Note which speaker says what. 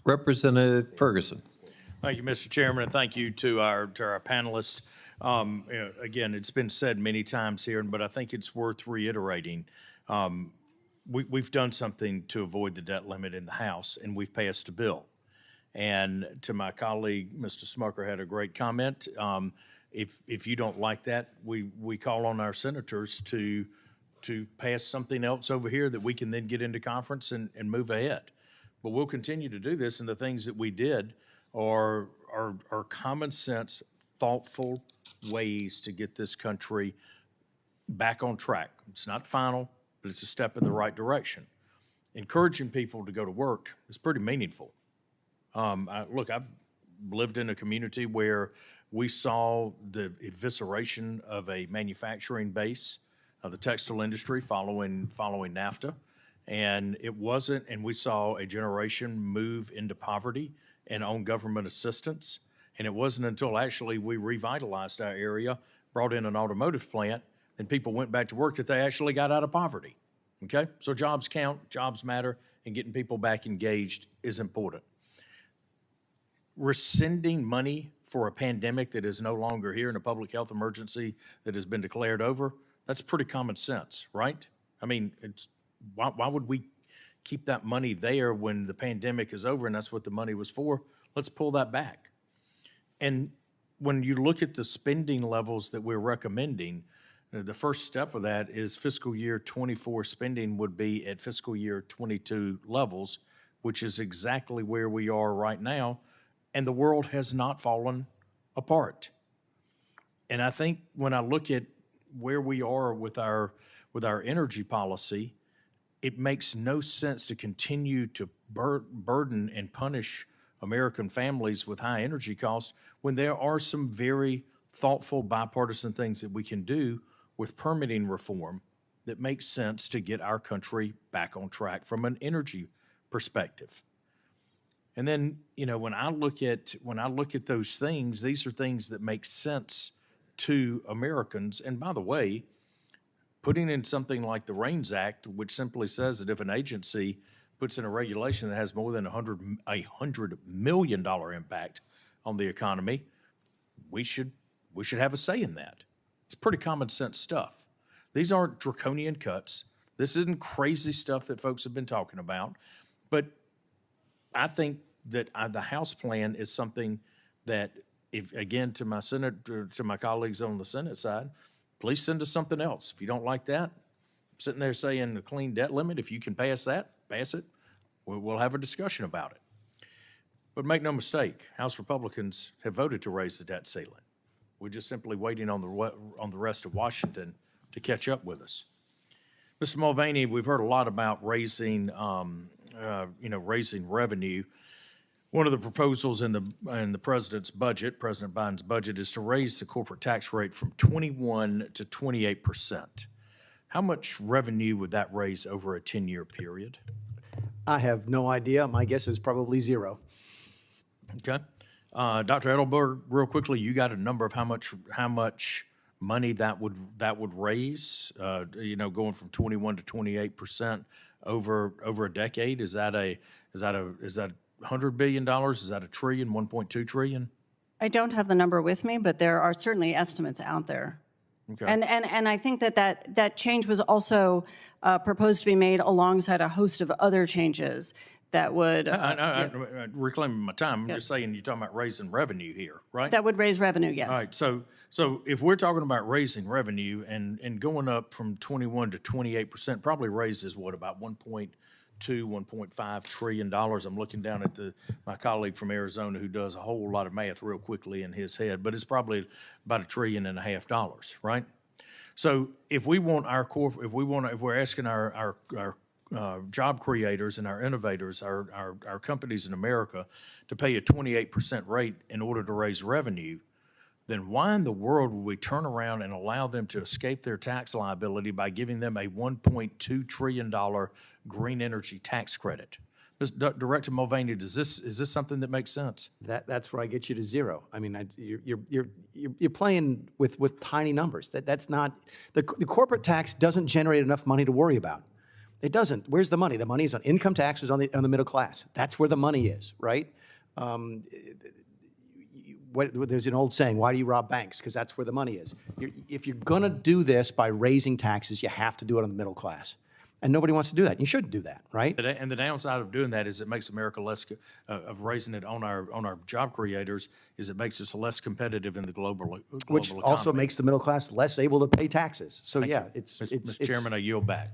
Speaker 1: Representative Ferguson.
Speaker 2: Thank you, Mr. Chairman, and thank you to our panelists. Again, it's been said many times here, but I think it's worth reiterating. We've done something to avoid the debt limit in the House, and we've passed a bill. And to my colleague, Mr. Smucker had a great comment. If you don't like that, we call on our senators to pass something else over here that we can then get into conference and move ahead. But we'll continue to do this, and the things that we did are common sense, thoughtful ways to get this country back on track. It's not final, but it's a step in the right direction. Encouraging people to go to work is pretty meaningful. Look, I've lived in a community where we saw the evisceration of a manufacturing base of the textile industry following NAFTA. And we saw a generation move into poverty and on government assistance. And it wasn't until actually we revitalized our area, brought in an automotive plant, and people went back to work that they actually got out of poverty. Okay? So jobs count, jobs matter, and getting people back engaged is important. Rescinding money for a pandemic that is no longer here and a public health emergency that has been declared over, that's pretty common sense, right? I mean, why would we keep that money there when the pandemic is over and that's what the money was for? Let's pull that back. And when you look at the spending levels that we're recommending, the first step of that is fiscal year 24 spending would be at fiscal year 22 levels, which is exactly where we are right now. And the world has not fallen apart. And I think when I look at where we are with our energy policy, it makes no sense to continue to burden and punish American families with high energy costs when there are some very thoughtful bipartisan things that we can do with permitting reform that makes sense to get our country back on track from an energy perspective. And then, when I look at those things, these are things that make sense to Americans. And by the way, putting in something like the RAINS Act, which simply says that if an agency puts in a regulation that has more than $100 million impact on the economy, we should have a say in that. It's pretty common sense stuff. These aren't draconian cuts. This isn't crazy stuff that folks have been talking about. But I think that the House plan is something that, again, to my colleagues on the Senate side, please send us something else. If you don't like that, sitting there saying a clean debt limit, if you can pass that, pass it. We'll have a discussion about it. But make no mistake, House Republicans have voted to raise the debt ceiling. We're just simply waiting on the rest of Washington to catch up with us. Mr. Mulvaney, we've heard a lot about raising revenue. One of the proposals in the president's budget, President Biden's budget, is to raise the corporate tax rate from 21 to 28%. How much revenue would that raise over a 10-year period?
Speaker 3: I have no idea. My guess is probably zero.
Speaker 2: Okay. Dr. Edelberg, real quickly, you got a number of how much money that would raise, going from 21 to 28% over a decade? Is that $100 billion? Is that $1 trillion, 1.2 trillion?
Speaker 4: I don't have the number with me, but there are certainly estimates out there. Okay. And I think that change was also proposed to be made alongside a host of other changes that would...
Speaker 2: I'm reclaiming my time. I'm just saying you're talking about raising revenue here, right? That
Speaker 4: would raise revenue, yes.
Speaker 2: All right, so if we're talking about raising revenue and going up from 21 to 28%, probably raises what, about $1.2, $1.5 trillion. I'm looking down at my colleague from Arizona who does a whole lot of math real quickly in his head, but it's probably about $1.5 trillion, right? So if we're asking our job creators and our innovators, our companies in America to pay a 28% rate in order to raise revenue, then why in the world would we turn around and allow them to escape their tax liability by giving them a $1.2 trillion green energy tax credit? Director Mulvaney, is this something that makes sense?
Speaker 3: That's where I get you to zero. I mean, you're playing with tiny numbers. That's not the corporate tax doesn't generate enough money to worry about. It doesn't. Where's the money? The money is on income taxes on the middle class. That's where the money is, right? There's an old saying, why do you rob banks? Because that's where the money is. If you're going to do this by raising taxes, you have to do it on the middle class. And nobody wants to do that. You shouldn't do that, right?
Speaker 2: And the downside of doing that is it makes America less, of raising it on our job creators, is it makes us less competitive in the global
Speaker 3: Which
Speaker 2: economy.
Speaker 3: also makes the middle class less able to pay taxes. So yeah, it's
Speaker 2: Mr. Chairman, I yield back.